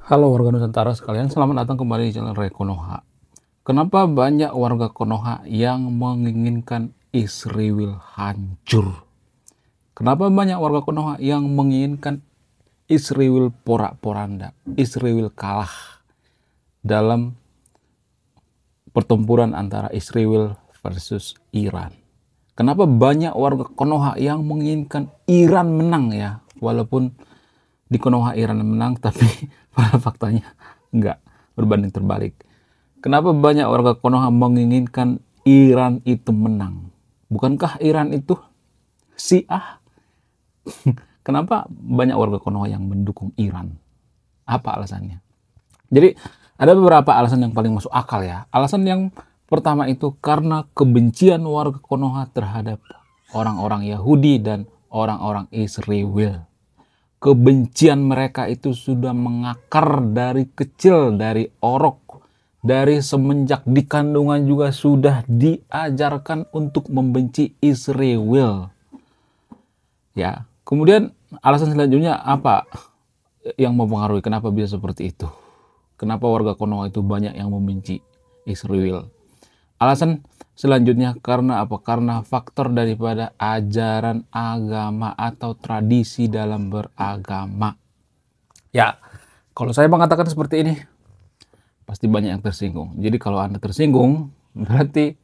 Halo warga Nusantara sekalian, selamat datang kembali di channel Rekonoha. Kenapa banyak warga Konoha yang menginginkan Israel hancur? Kenapa banyak warga Konoha yang menginginkan Israel porak-poranda, Israel kalah dalam pertempuran antara Israel versus Iran? Kenapa banyak warga Konoha yang menginginkan Iran menang ya? Walaupun di Konoha Iran menang, tapi pada faktanya enggak, berbanding terbalik. Kenapa banyak warga Konoha menginginkan Iran itu menang? Bukankah Iran itu Syiah? Kenapa banyak warga Konoha yang mendukung Iran? Apa alasannya? Jadi ada beberapa alasan yang paling masuk akal ya. Alasan yang pertama itu karena kebencian warga Konoha terhadap orang-orang Yahudi dan orang-orang Israel. Kebencian mereka itu sudah mengakar dari kecil, dari orok, dari semenjak di kandungan juga sudah diajarkan untuk membenci Israel. Ya, kemudian alasan selanjutnya apa yang mempengaruhi kenapa bisa seperti itu? Kenapa warga Konoha itu banyak yang membenci Israel? Alasan selanjutnya karena apa? Karena faktor daripada ajaran agama atau tradisi dalam beragama. Ya, kalau saya mengatakan seperti ini, pasti banyak yang tersinggung. Jadi kalau Anda tersinggung, berarti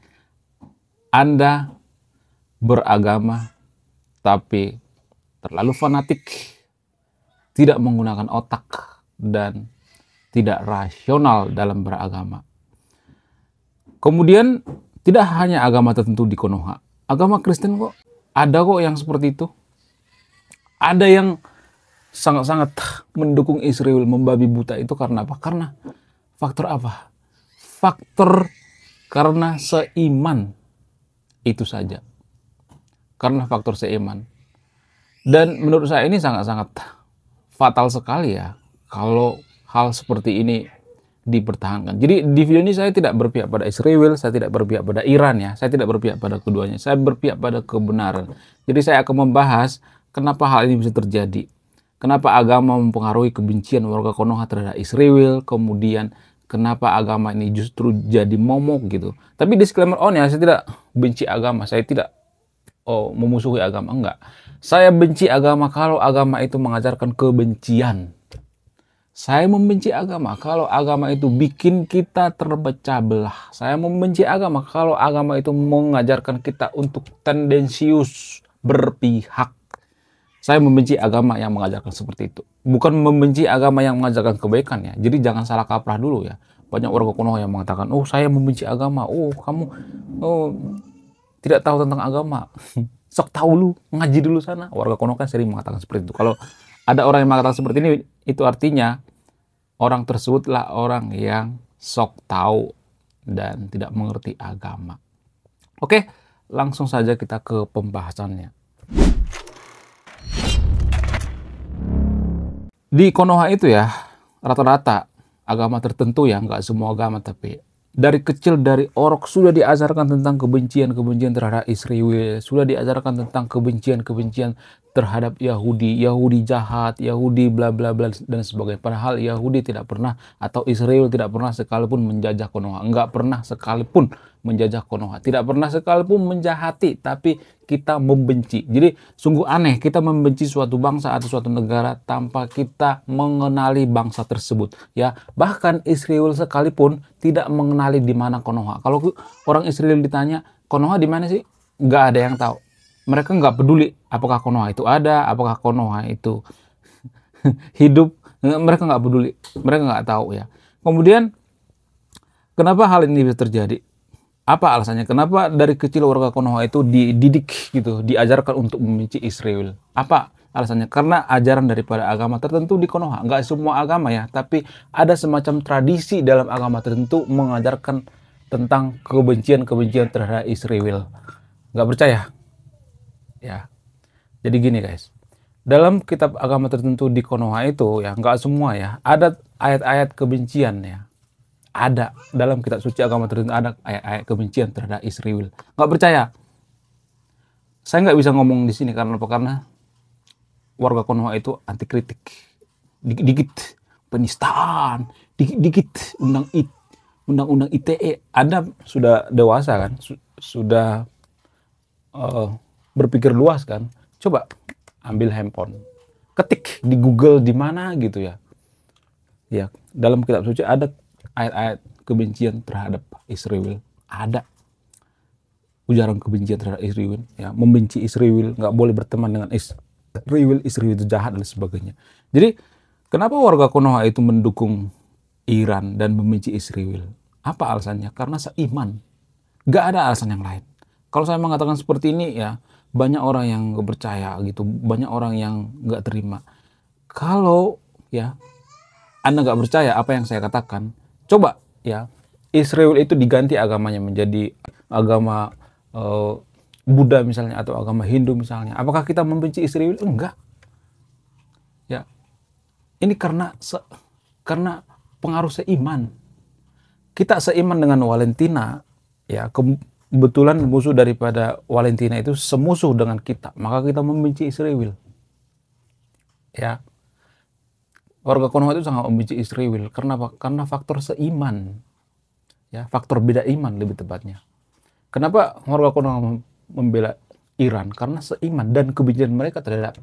Anda beragama tapi terlalu fanatik, tidak menggunakan otak, dan tidak rasional dalam beragama. Kemudian tidak hanya agama tertentu di Konoha, agama Kristen kok ada kok yang seperti itu. Ada yang sangat-sangat mendukung Israel membabi buta itu karena apa? Karena faktor apa? Faktor karena seiman, itu saja. Karena faktor seiman. Dan menurut saya ini sangat-sangat fatal sekali ya kalau hal seperti ini dipertahankan. Jadi di video ini saya tidak berpihak pada Israel, saya tidak berpihak pada Iran ya, saya tidak berpihak pada keduanya, saya berpihak pada kebenaran. Jadi saya akan membahas kenapa hal ini bisa terjadi. Kenapa agama mempengaruhi kebencian warga Konoha terhadap Israel, kemudian kenapa agama ini justru jadi momok gitu. Tapi disclaimer on ya, saya tidak benci agama, saya tidak memusuhi agama, enggak. Saya benci agama kalau agama itu mengajarkan kebencian. Saya membenci agama kalau agama itu bikin kita terpecah belah. Saya membenci agama kalau agama itu mengajarkan kita untuk tendensius berpihak. Saya membenci agama yang mengajarkan seperti itu. Bukan membenci agama yang mengajarkan kebaikan ya. Jadi jangan salah kaprah dulu ya. Banyak warga Konoha yang mengatakan, oh saya membenci agama. Oh kamu tidak tahu tentang agama. Sok tahu lu, ngaji dulu sana. Warga Konoha kan sering mengatakan seperti itu. Kalau ada orang yang mengatakan seperti ini, itu artinya orang tersebutlah orang yang sok tahu dan tidak mengerti agama. Oke, langsung saja kita ke pembahasannya. Di Konoha itu ya, rata-rata agama tertentu ya, nggak semua agama tapi dari kecil dari orok sudah diajarkan tentang kebencian-kebencian terhadap Israel, sudah diajarkan tentang kebencian-kebencian terhadap Yahudi, Yahudi jahat, Yahudi bla bla bla dan sebagainya. Padahal Yahudi tidak pernah atau Israel tidak pernah sekalipun menjajah Konoha, enggak pernah sekalipun menjajah Konoha, tidak pernah sekalipun menjahati, tapi kita membenci. Jadi sungguh aneh kita membenci suatu bangsa atau suatu negara tanpa kita mengenali bangsa tersebut. Ya, bahkan Israel sekalipun tidak mengenali di mana Konoha. Kalau orang Israel ditanya Konoha di mana sih, nggak ada yang tahu. Mereka nggak peduli apakah Konoha itu ada, apakah Konoha itu hidup. Mereka nggak peduli, mereka nggak tahu ya. Kemudian kenapa hal ini bisa terjadi? Apa alasannya? Kenapa dari kecil warga Konoha itu dididik gitu, diajarkan untuk membenci Israel? Apa alasannya? Karena ajaran daripada agama tertentu di Konoha. Nggak semua agama ya, tapi ada semacam tradisi dalam agama tertentu mengajarkan tentang kebencian-kebencian terhadap Israel. Nggak percaya? Ya, jadi gini guys. Dalam kitab agama tertentu di Konoha itu ya, nggak semua ya, ada ayat-ayat kebencian ya. Ada dalam kitab suci agama tertentu ada ayat-ayat kebencian terhadap Israel. Nggak percaya? Saya nggak bisa ngomong di sini karena apa? Karena warga Konoha itu anti kritik. Dikit penistaan, dikit-dikit undang-undang ITE. Anda sudah dewasa kan, sudah berpikir luas kan. Coba ambil handphone, ketik di Google di mana gitu ya. Ya, dalam kitab suci ada ayat-ayat kebencian terhadap Israel. Ada ujaran kebencian terhadap Israel, ya, membenci Israel, nggak boleh berteman dengan Israel itu jahat dan sebagainya. Jadi kenapa warga Konoha itu mendukung Iran dan membenci Israel? Apa alasannya? Karena seiman. Nggak ada alasan yang lain. Kalau saya mengatakan seperti ini, ya banyak orang yang nggak percaya gitu, banyak orang yang nggak terima. Kalau ya Anda nggak percaya apa yang saya katakan, coba ya Israel itu diganti agamanya menjadi agama Buddha misalnya atau agama Hindu misalnya. Apakah kita membenci Israel? Enggak. Ya, ini karena pengaruh seiman. Kita seiman dengan Valentina, ya kebetulan musuh daripada Valentina itu semusuh dengan kita, maka kita membenci Israel. Ya, warga Konoha itu sangat membenci Israel. Karena apa? Karena faktor seiman. Ya, faktor beda iman lebih tepatnya. Kenapa warga Konoha membela Iran? Karena seiman dan kebencian mereka terhadap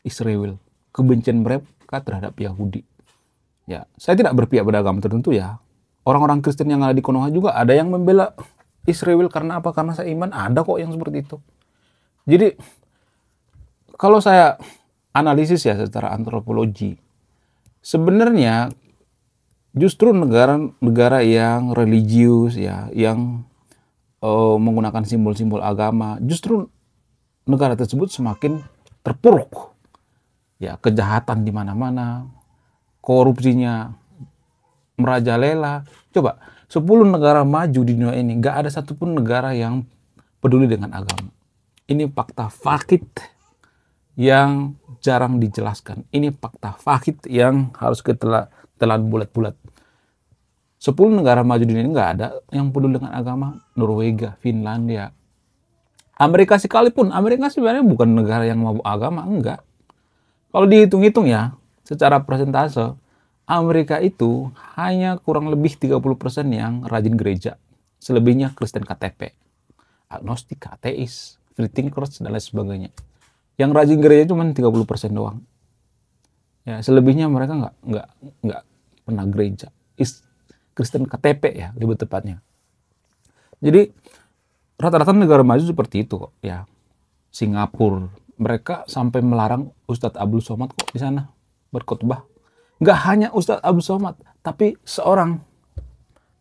Israel, kebencian mereka terhadap Yahudi. Ya, saya tidak berpihak pada agama tertentu ya. Orang-orang Kristen yang ada di Konoha juga ada yang membela Israel karena apa? Karena seiman. Ada kok yang seperti itu. Jadi kalau saya analisis ya secara antropologi, sebenarnya justru negara-negara yang religius ya, yang menggunakan simbol-simbol agama, justru negara tersebut semakin terpuruk. Ya, kejahatan di mana-mana, korupsinya merajalela. Coba 10 negara maju di dunia ini, gak ada satupun negara yang peduli dengan agama. Ini fakta fakit yang jarang dijelaskan. Ini fakta fakit yang harus kita telan bulat-bulat. 10 negara maju di dunia ini nggak ada yang peduli dengan agama. Norwegia, Finlandia, Amerika sekalipun. Amerika sebenarnya bukan negara yang mabuk agama, enggak. Kalau dihitung-hitung ya, secara persentase, Amerika itu hanya kurang lebih 30% yang rajin gereja. Selebihnya Kristen KTP, agnostik, ateis, free thinkers, dan lain sebagainya. Yang rajin gereja cuma 30% doang. Ya, selebihnya mereka nggak pernah gereja. Kristen KTP ya, lebih tepatnya. Jadi rata-rata negara maju seperti itu kok ya. Singapura, mereka sampai melarang Ustadz Abdul Somad kok di sana berkhotbah. Nggak hanya Ustadz Abdul Somad, tapi seorang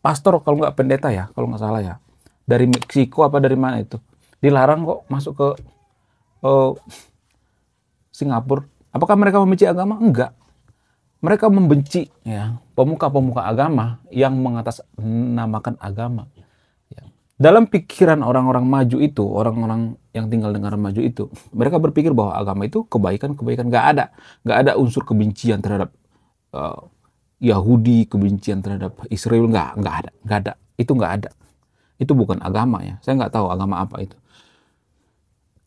pastor, kalau nggak pendeta ya, kalau nggak salah ya, dari Meksiko apa dari mana itu, dilarang kok masuk ke Singapura. Apakah mereka membenci agama? Enggak. Mereka membenci ya pemuka-pemuka agama yang mengatasnamakan agama. Ya. Dalam pikiran orang-orang maju itu, orang-orang yang tinggal di negara maju itu, mereka berpikir bahwa agama itu kebaikan-kebaikan. Nggak ada unsur kebencian terhadap Yahudi, kebencian terhadap Israel. Nggak ada. Itu nggak ada. Itu bukan agama ya. Saya nggak tahu agama apa itu.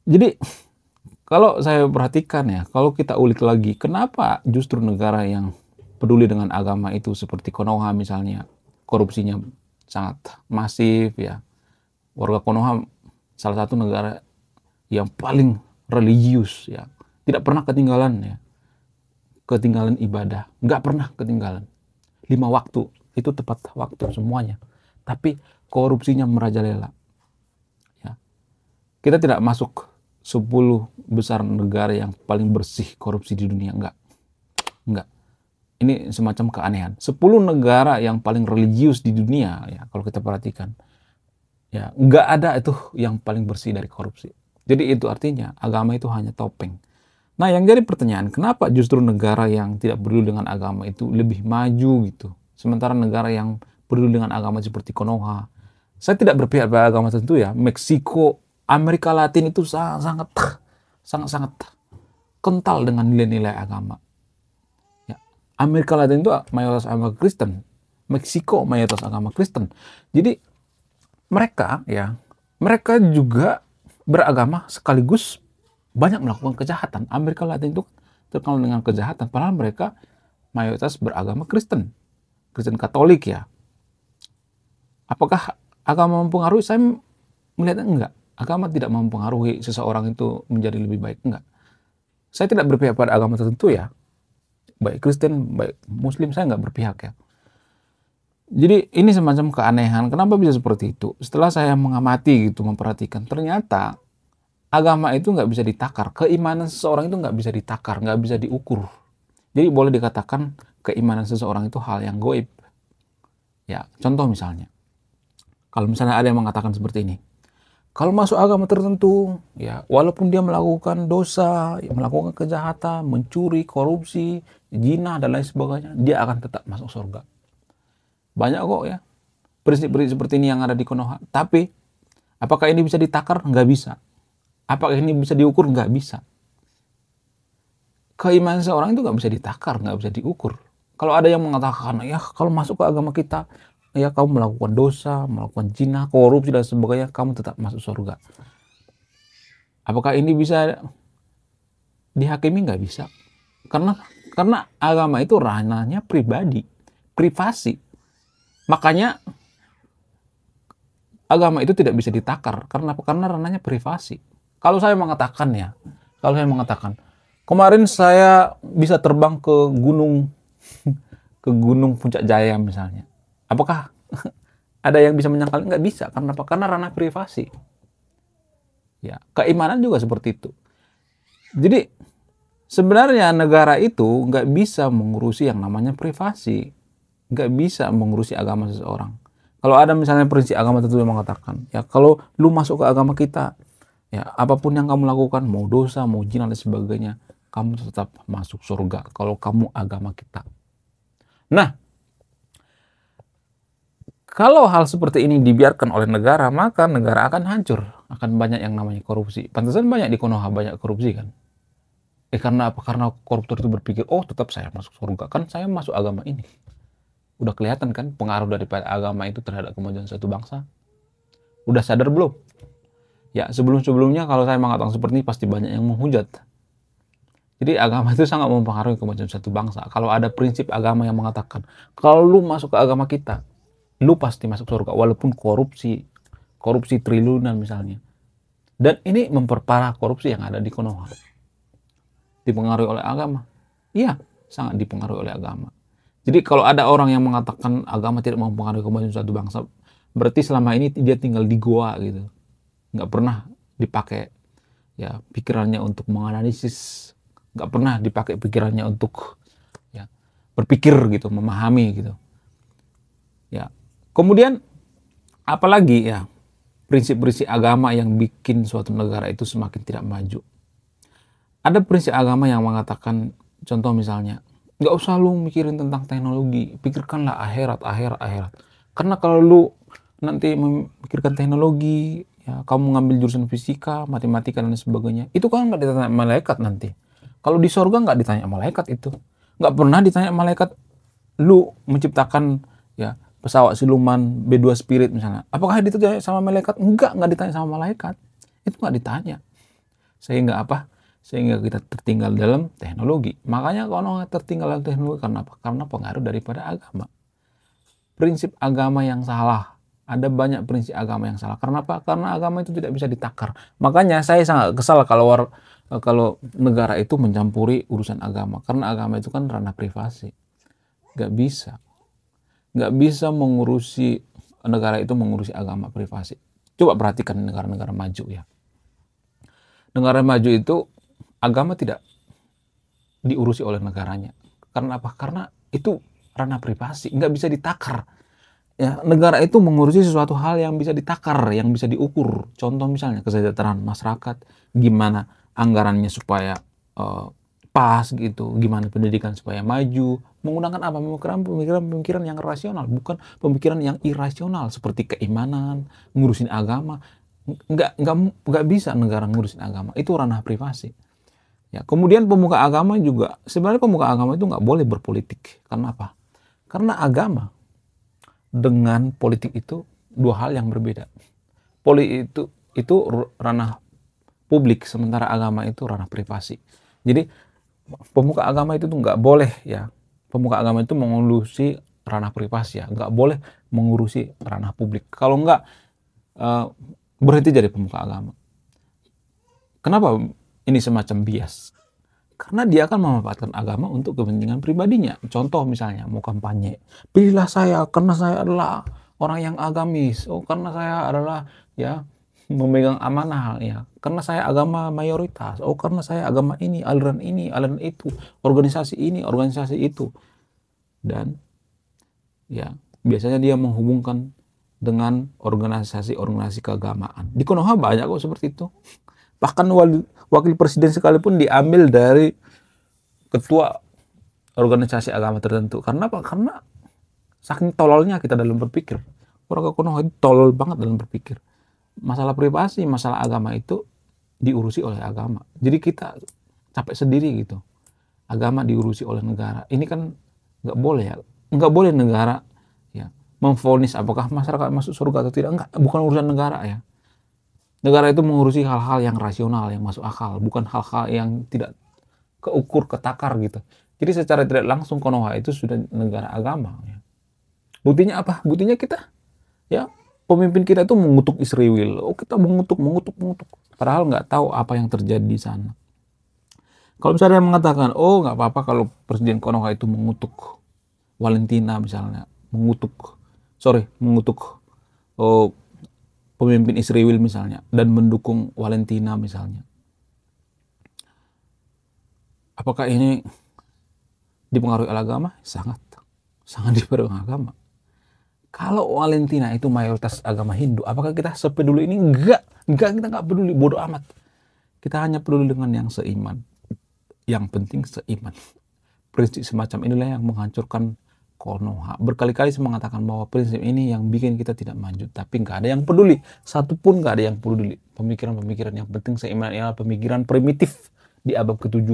Jadi kalau saya perhatikan ya, kalau kita ulik lagi, kenapa justru negara yang peduli dengan agama itu seperti Konoha misalnya, korupsinya sangat masif ya. Warga Konoha salah satu negara yang paling religius ya. Tidak pernah ketinggalan ya. Ketinggalan ibadah, nggak pernah ketinggalan. 5 waktu, itu tepat waktu semuanya. Tapi korupsinya merajalela. Ya. Kita tidak masuk 10 besar negara yang paling bersih korupsi di dunia. Enggak. Ini semacam keanehan. 10 negara yang paling religius di dunia, ya, kalau kita perhatikan, ya, enggak ada itu yang paling bersih dari korupsi. Jadi itu artinya agama itu hanya topeng. Nah, yang jadi pertanyaan, kenapa justru negara yang tidak peduli dengan agama itu lebih maju gitu? Sementara negara yang peduli dengan agama seperti Konoha, saya tidak berpihak pada agama tertentu ya, Meksiko, Amerika Latin itu sangat kental dengan nilai-nilai agama. Ya. Amerika Latin itu mayoritas agama Kristen, Meksiko mayoritas agama Kristen. Jadi mereka juga beragama sekaligus banyak melakukan kejahatan. Amerika Latin itu terkenal dengan kejahatan, padahal mereka mayoritas beragama Kristen, Kristen Katolik ya. Apakah agama mempengaruhi? Saya melihatnya enggak. Agama tidak mempengaruhi seseorang itu menjadi lebih baik, enggak. Saya tidak berpihak pada agama tertentu ya. Baik Kristen, baik Muslim, saya enggak berpihak ya. Jadi ini semacam keanehan. Kenapa bisa seperti itu? Setelah saya mengamati gitu, memperhatikan, ternyata agama itu nggak bisa ditakar. Keimanan seseorang itu nggak bisa ditakar, nggak bisa diukur. Jadi boleh dikatakan keimanan seseorang itu hal yang goib. Ya, contoh misalnya. Kalau misalnya ada yang mengatakan seperti ini. Kalau masuk agama tertentu, ya walaupun dia melakukan dosa, melakukan kejahatan, mencuri, korupsi, zina, dan lain sebagainya, dia akan tetap masuk surga. Banyak kok ya prinsip-prinsip seperti ini yang ada di Konoha. Tapi apakah ini bisa ditakar? Nggak bisa. Apakah ini bisa diukur? Nggak bisa. Keimanan seorang itu nggak bisa ditakar, nggak bisa diukur. Kalau ada yang mengatakan, ya kalau masuk ke agama kita, ya kamu melakukan dosa, melakukan zina, korupsi, dan sebagainya, kamu tetap masuk surga. Apakah ini bisa dihakimi? Nggak bisa. Karena agama itu ranahnya pribadi, privasi. Makanya agama itu tidak bisa ditakar. Karena ranahnya privasi. Kalau saya mengatakan kemarin saya bisa terbang ke gunung Puncak Jaya misalnya. Apakah ada yang bisa menyangkal? Nggak bisa. Karena apa? Karena ranah privasi. Ya, keimanan juga seperti itu. Jadi sebenarnya negara itu nggak bisa mengurusi yang namanya privasi. Nggak bisa mengurusi agama seseorang. Kalau ada misalnya prinsip agama tertentu yang mengatakan, ya kalau lu masuk ke agama kita, ya apapun yang kamu lakukan, mau dosa, mau zina dan sebagainya, kamu tetap masuk surga kalau kamu agama kita. Nah, kalau hal seperti ini dibiarkan oleh negara, maka negara akan hancur. Akan banyak yang namanya korupsi. Pantesan banyak di Konoha banyak korupsi kan. Karena apa? Karena koruptor itu berpikir, oh tetap saya masuk surga. Kan saya masuk agama ini. Udah kelihatan kan pengaruh daripada agama itu terhadap kemajuan suatu bangsa? Udah sadar belum? Ya, sebelum-sebelumnya kalau saya mengatakan seperti ini pasti banyak yang menghujat. Jadi agama itu sangat mempengaruhi kemajuan suatu bangsa. Kalau ada prinsip agama yang mengatakan, kalau lu masuk ke agama kita, lu pasti masuk surga. Walaupun korupsi triliunan misalnya. Dan ini memperparah korupsi yang ada di Konoha. Dipengaruhi oleh agama? Iya, sangat dipengaruhi oleh agama. Jadi kalau ada orang yang mengatakan agama tidak mempengaruhi kemajuan suatu bangsa, berarti selama ini dia tinggal di goa gitu. Nggak pernah dipakai ya pikirannya untuk menganalisis, nggak pernah dipakai pikirannya untuk ya berpikir gitu, memahami gitu. Ya. Kemudian apalagi ya prinsip-prinsip agama yang bikin suatu negara itu semakin tidak maju. Ada prinsip agama yang mengatakan, contoh misalnya, nggak usah lu mikirin tentang teknologi, pikirkanlah akhirat. Karena kalau lu nanti memikirkan teknologi, ya kamu ngambil jurusan fisika, matematika dan sebagainya, itu kan nggak ditanya malaikat nanti. Kalau di sorga nggak ditanya malaikat itu, nggak pernah ditanya malaikat. Lu menciptakan ya pesawat siluman B2 Spirit misalnya, apakah ditanya sama malaikat? Nggak ditanya sama malaikat. Itu nggak ditanya. Sehingga apa? Sehingga kita tertinggal dalam teknologi. Makanya kalau tertinggal dalam teknologi, karena apa? Karena pengaruh daripada agama. Prinsip agama yang salah. Ada banyak prinsip agama yang salah. Karena apa? Karena agama itu tidak bisa ditakar. Makanya saya sangat kesal kalau negara itu mencampuri urusan agama. Karena agama itu kan ranah privasi. Nggak bisa mengurusi, negara itu mengurusi agama privasi. Coba perhatikan negara-negara maju ya. Negara maju itu agama tidak diurusi oleh negaranya. Karena apa? Karena itu ranah privasi, nggak bisa ditakar. Ya, negara itu mengurusi sesuatu hal yang bisa ditakar, yang bisa diukur. Contoh misalnya kesejahteraan masyarakat, gimana anggarannya supaya pas gitu, gimana pendidikan supaya maju, menggunakan apa? Pemikiran yang rasional, bukan pemikiran yang irasional seperti keimanan, ngurusin agama. Nggak bisa negara ngurusin agama, itu ranah privasi. Ya, kemudian pemuka agama juga, sebenarnya pemuka agama itu nggak boleh berpolitik. Karena apa? Karena agama dengan politik itu dua hal yang berbeda. Politik itu ranah publik, sementara agama itu ranah privasi. Jadi pemuka agama itu tuh nggak boleh ya pemuka agama itu mengurusi ranah privasi ya, nggak boleh mengurusi ranah publik. Kalau nggak berhenti jadi pemuka agama. Kenapa ini semacam bias? Karena dia akan memanfaatkan agama untuk kepentingan pribadinya. Contoh misalnya mau kampanye, pilihlah saya karena saya adalah orang yang agamis. Oh, karena saya adalah ya memegang amanah ya. Karena saya agama mayoritas. Oh, karena saya agama ini, aliran itu, organisasi ini, organisasi itu. Dan ya biasanya dia menghubungkan dengan organisasi-organisasi keagamaan. Di Konoha banyak kok seperti itu. Bahkan wakil presiden sekalipun diambil dari ketua organisasi agama tertentu. Karena apa? Karena saking tololnya kita dalam berpikir. Warga Konoha itu tolol banget dalam berpikir. Masalah privasi, masalah agama itu diurusi oleh agama. Jadi kita capek sendiri gitu. Agama diurusi oleh negara. Ini kan nggak boleh ya. Nggak boleh negara ya memvonis apakah masyarakat masuk surga atau tidak. Enggak, bukan urusan negara ya. Negara itu mengurusi hal-hal yang rasional, yang masuk akal, bukan hal-hal yang tidak keukur, ketakar gitu. Jadi secara tidak langsung Konoha itu sudah negara agama. Ya. Buktinya apa? Buktinya kita, ya pemimpin kita itu mengutuk Israel. Oh kita mengutuk. Padahal nggak tahu apa yang terjadi di sana. Kalau misalnya mengatakan, oh nggak apa-apa kalau Presiden Konoha itu mengutuk Valentina misalnya, mengutuk oh, pemimpin Israel misalnya dan mendukung Valentina misalnya. Apakah ini dipengaruhi oleh agama? Sangat dipengaruhi oleh agama. Kalau Valentina itu mayoritas agama Hindu, apakah kita sepeduli ini? Enggak, kita nggak peduli, bodoh amat. Kita hanya peduli dengan yang seiman. Yang penting seiman. Prinsip semacam inilah yang menghancurkan Konoha. Berkali-kali saya mengatakan bahwa prinsip ini yang bikin kita tidak maju, tapi nggak ada yang peduli. Satupun nggak ada yang peduli. Pemikiran-pemikiran yang penting seiman adalah pemikiran primitif di abad ke-7.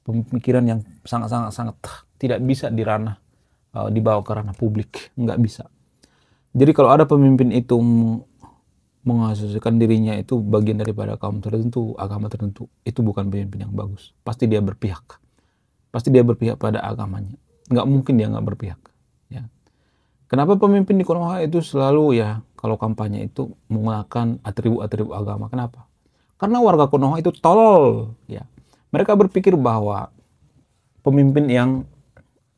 Pemikiran yang sangat tidak bisa dibawa ke ranah publik, nggak bisa. Jadi kalau ada pemimpin itu mengasosiasikan dirinya itu bagian daripada kaum tertentu, agama tertentu, itu bukan pemimpin yang bagus. Pasti dia berpihak pada agamanya. Nggak mungkin dia nggak berpihak. Ya. Kenapa pemimpin di Konoha itu selalu ya kalau kampanye itu menggunakan atribut-atribut agama? Kenapa? Karena warga Konoha itu tolol. Ya. Mereka berpikir bahwa pemimpin yang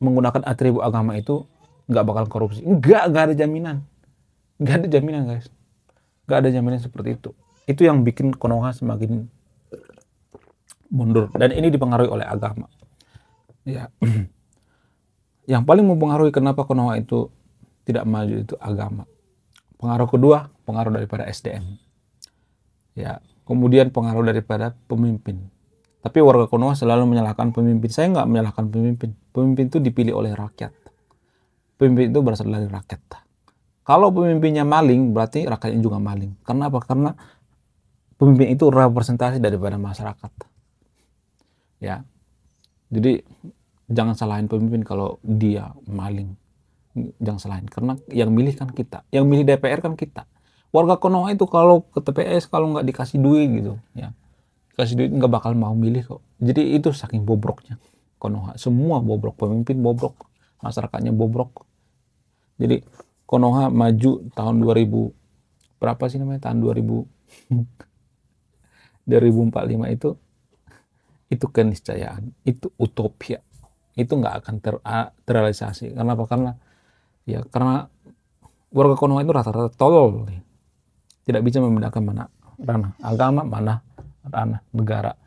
menggunakan atribut agama itu nggak bakal korupsi. Nggak ada jaminan. Nggak ada jaminan guys. Nggak ada jaminan seperti itu. Itu yang bikin Konoha semakin mundur. Dan ini dipengaruhi oleh agama. Ya. Yang paling mempengaruhi kenapa Konoha itu tidak maju itu agama. Pengaruh kedua, pengaruh daripada SDM. Ya, kemudian pengaruh daripada pemimpin. Tapi warga Konoha selalu menyalahkan pemimpin. Saya nggak menyalahkan pemimpin. Pemimpin itu dipilih oleh rakyat. Pemimpin itu berasal dari rakyat. Kalau pemimpinnya maling, berarti rakyatnya juga maling. Karena apa? Karena pemimpin itu representasi daripada masyarakat. Ya, jadi jangan salahin pemimpin kalau dia maling. Jangan salahin. Karena yang milih kan kita. Yang milih DPR kan kita. Warga Konoha itu kalau ke TPS, kalau nggak dikasih duit gitu. Ya, dikasih duit nggak bakal mau milih kok. Jadi itu saking bobroknya Konoha. Semua bobrok. Pemimpin bobrok. Masyarakatnya bobrok. Jadi Konoha maju tahun 2000. Berapa sih namanya? Tahun 2000. 2045 itu keniscayaan. Itu utopia. Itu nggak akan terrealisasi. Kenapa? Karena warga Konoha itu rata-rata tolol. Tidak bisa membedakan mana ranah agama, mana ranah negara.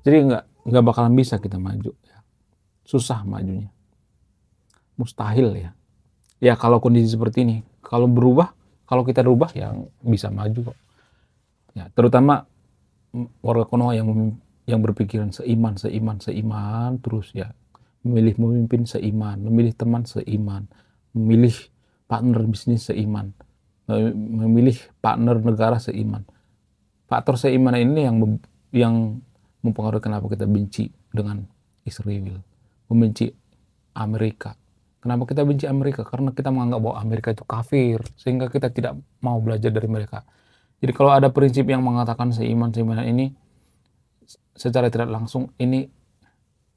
Jadi nggak bakalan bisa kita maju. Susah majunya. Mustahil ya. Ya kalau kondisi seperti ini, kalau kita berubah ya bisa maju kok. Ya, terutama warga Konoha yang berpikiran seiman terus ya. Memilih pemimpin seiman, memilih teman seiman, memilih partner bisnis seiman, memilih partner negara seiman. Faktor seiman ini yang mempengaruhi kenapa kita benci dengan Israel, membenci Amerika. Kenapa kita benci Amerika? Karena kita menganggap bahwa Amerika itu kafir, sehingga kita tidak mau belajar dari mereka. Jadi kalau ada prinsip yang mengatakan seiman ini, secara tidak langsung ini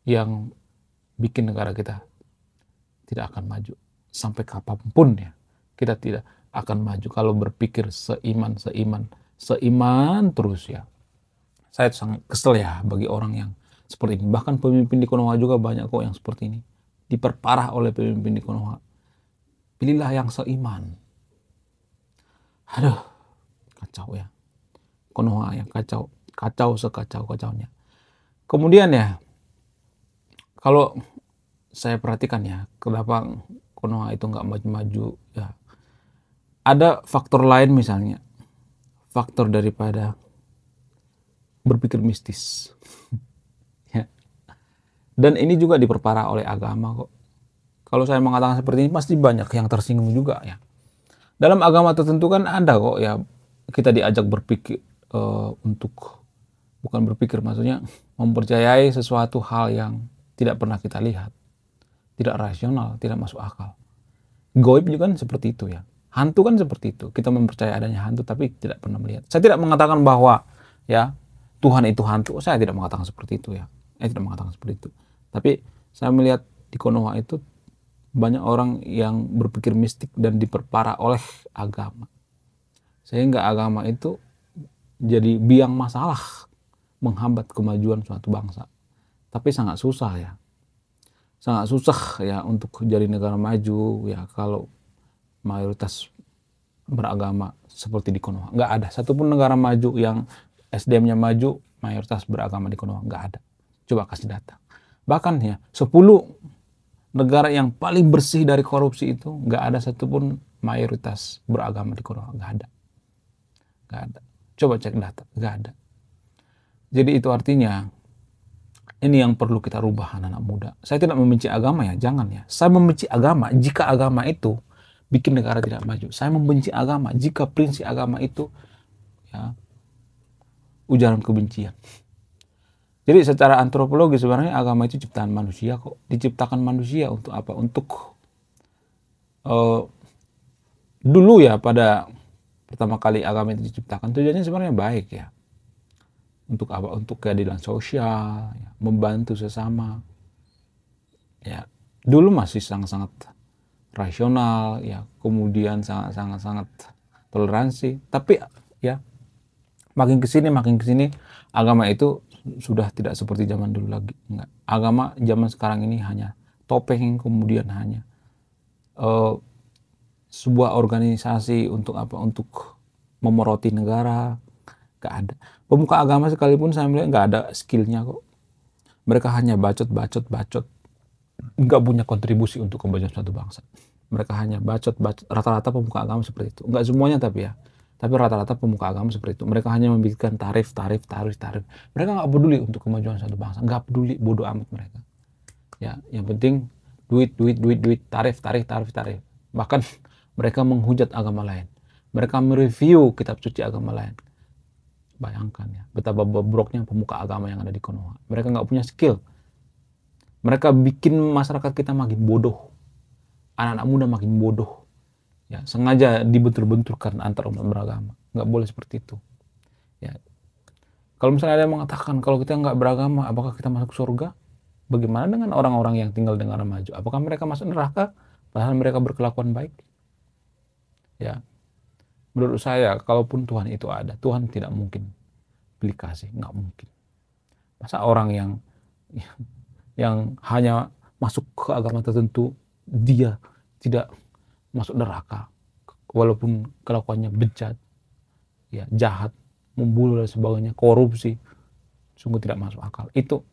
yang bikin negara kita tidak akan maju. Sampai kapanpun ya, kita tidak akan maju kalau berpikir seiman terus ya. Saya sangat kesel ya bagi orang yang seperti ini. Bahkan pemimpin di Konoha juga banyak kok yang seperti ini. Diperparah oleh pemimpin di Konoha. Pilihlah yang seiman. Aduh, kacau ya. Konoha yang kacau sekacau-kacaunya. Kemudian ya, kalau saya perhatikan ya, kenapa Konoha itu nggak maju-maju ya. Ada faktor lain misalnya, faktor daripada berpikir mistis. Ya. Dan ini juga diperparah oleh agama kok. Kalau saya mengatakan seperti ini pasti banyak yang tersinggung juga ya. Dalam agama tertentu kan ada kok ya, kita diajak berpikir bukan berpikir, maksudnya mempercayai sesuatu hal yang tidak pernah kita lihat, tidak rasional, tidak masuk akal. Gaib juga kan seperti itu ya. Hantu kan seperti itu. Kita mempercayai adanya hantu tapi tidak pernah melihat. Saya tidak mengatakan bahwa ya Tuhan itu hantu. Saya tidak mengatakan seperti itu ya. Saya tidak mengatakan seperti itu. Tapi saya melihat di Konoha itu banyak orang yang berpikir mistik dan diperparah oleh agama. Sehingga agama itu jadi biang masalah, menghambat kemajuan suatu bangsa. Tapi sangat susah ya. Sangat susah ya untuk jadi negara maju ya kalau mayoritas beragama seperti di Konoha. Nggak ada satupun negara maju yang SDM-nya maju mayoritas beragama di Konoha. Nggak ada. Coba kasih data. Bahkan ya 10 negara yang paling bersih dari korupsi itu nggak ada satupun mayoritas beragama di Konoha. Nggak ada. Nggak ada. Coba cek data. Nggak ada. Jadi itu artinya ini yang perlu kita rubah anak-anak muda. Saya tidak membenci agama ya, jangan ya. Saya membenci agama jika agama itu bikin negara tidak maju. Saya membenci agama jika prinsip agama itu ya ujaran kebencian. Jadi secara antropologi sebenarnya agama itu ciptaan manusia kok. Diciptakan manusia untuk apa? Untuk dulu ya pada pertama kali agama itu diciptakan tujuannya sebenarnya baik ya. Untuk apa? Untuk keadilan sosial, ya, membantu sesama. Ya, dulu masih sangat-sangat rasional, ya, kemudian sangat-sangat toleransi. Tapi ya, makin kesini agama itu sudah tidak seperti zaman dulu lagi. Enggak. Agama zaman sekarang ini hanya topeng, kemudian hanya sebuah organisasi untuk apa? Untuk memeroti negara. Gak ada. Pemuka agama sekalipun saya melihat gak ada skillnya kok. Mereka hanya bacot. Gak punya kontribusi untuk kemajuan suatu bangsa. Mereka hanya bacot. Rata-rata pemuka agama seperti itu. Gak semuanya tapi ya. Tapi rata-rata pemuka agama seperti itu. Mereka hanya membikin tarif. Mereka gak peduli untuk kemajuan suatu bangsa. Gak peduli, bodoh amat mereka. Ya, yang penting duit. Tarif. Bahkan mereka menghujat agama lain. Mereka mereview kitab suci agama lain. Bayangkan ya, betapa bobroknya pemuka agama yang ada di Konoha. Mereka nggak punya skill. Mereka bikin masyarakat kita makin bodoh. Anak-anak muda makin bodoh. Ya, sengaja dibentur-benturkan antar umat beragama. Nggak boleh seperti itu. Ya. Kalau misalnya ada yang mengatakan, kalau kita nggak beragama, apakah kita masuk surga? Bagaimana dengan orang-orang yang tinggal di negara maju? Apakah mereka masuk neraka? Padahal mereka berkelakuan baik. Ya. Menurut saya, kalaupun Tuhan itu ada, Tuhan tidak mungkin pilih kasih, nggak mungkin. Masa orang yang hanya masuk ke agama tertentu, dia tidak masuk neraka, walaupun kelakuannya bejat, ya jahat, membunuh dan sebagainya, korupsi, sungguh tidak masuk akal. Itu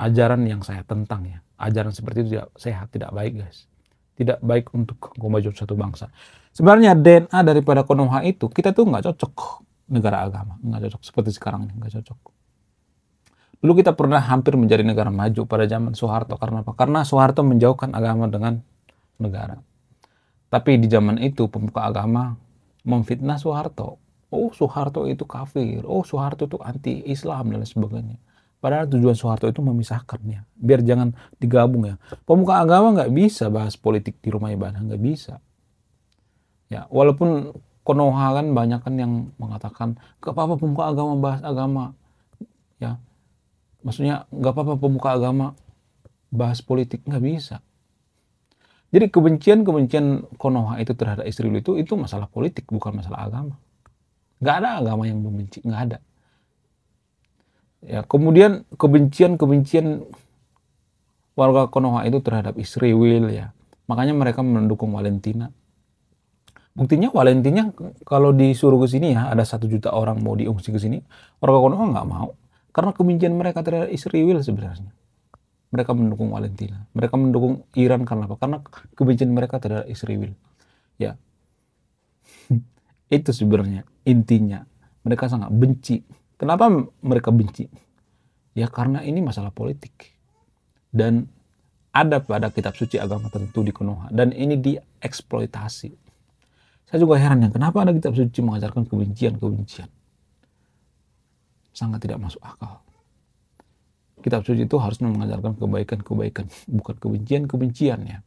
ajaran yang saya tentang ya. Ajaran seperti itu tidak sehat, tidak baik guys. Tidak baik untuk kemajuan suatu bangsa. Sebenarnya DNA daripada Konoha itu, kita tuh nggak cocok negara agama. Nggak cocok seperti sekarang ini, nggak cocok. Dulu kita pernah hampir menjadi negara maju pada zaman Soeharto. Karena apa? Karena Soeharto menjauhkan agama dengan negara. Tapi di zaman itu pemuka agama memfitnah Soeharto. Oh, Soeharto itu kafir. Oh, Soeharto itu anti-Islam dan sebagainya. Padahal tujuan Soeharto itu memisahkannya. Biar jangan digabung ya. Pemuka agama nggak bisa bahas politik di rumah ibadah. Nggak bisa. Ya, walaupun Konoha kan banyak kan yang mengatakan gak apa-apa pemuka agama bahas agama. Ya, maksudnya gak apa-apa pemuka agama bahas politik, nggak bisa. Jadi kebencian Konoha itu terhadap Israel itu masalah politik, bukan masalah agama. Nggak ada agama yang membenci, nggak ada. Ya, kemudian kebencian warga Konoha itu terhadap Israel ya. Makanya mereka mendukung Valentina. Buktinya Valentina kalau disuruh ke sini ya, ada 1 juta orang mau diungsi ke sini, warga Konoha nggak mau. Karena kebencian mereka terhadap Israel sebenarnya. Mereka mendukung Valentina. Mereka mendukung Iran karena apa? Karena kebencian mereka terhadap Israel. Ya, itu sebenarnya intinya. Mereka sangat benci. Kenapa mereka benci? Ya karena ini masalah politik. Dan ada pada kitab suci agama tertentu di Konoha. Dan ini dieksploitasi. Saya juga heran ya, kenapa ada kitab suci mengajarkan kebencian? Sangat tidak masuk akal. Kitab suci itu harusnya mengajarkan kebaikan, bukan kebencian ya.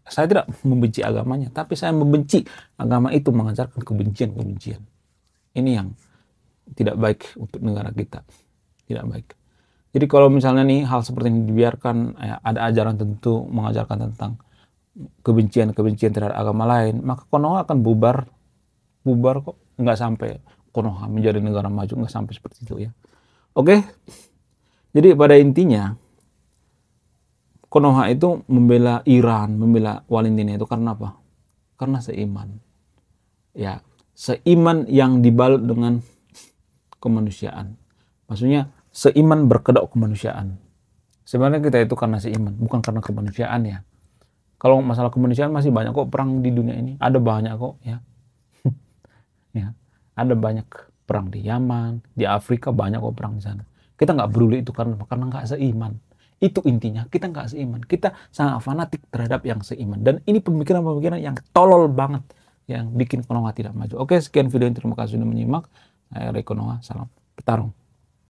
Saya tidak membenci agamanya, tapi saya membenci agama itu mengajarkan kebencian. Ini yang tidak baik untuk negara kita. Tidak baik. Jadi kalau misalnya nih hal seperti ini dibiarkan, ya, ada ajaran tentu mengajarkan tentang kebencian terhadap agama lain, maka Konoha akan bubar kok. Nggak sampai Konoha menjadi negara maju, nggak sampai seperti itu ya. Oke, jadi pada intinya Konoha itu membela Iran, membela Valentina itu karena apa? Karena seiman. Ya, seiman yang dibalut dengan kemanusiaan. Maksudnya seiman berkedok kemanusiaan. Sebenarnya kita itu karena seiman, bukan karena kemanusiaan ya. Kalau masalah kemanusiaan masih banyak kok perang di dunia ini. Ada banyak kok ya. Ya, ada banyak perang di Yaman, di Afrika banyak kok perang di sana. Kita nggak peduli itu karena nggak seiman. Itu intinya, kita nggak seiman. Kita sangat fanatik terhadap yang seiman. Dan ini pemikiran-pemikiran yang tolol banget, yang bikin Konoha tidak maju. Oke, sekian video ini. Terima kasih sudah menyimak. Saya Ray Konoha, salam petarung.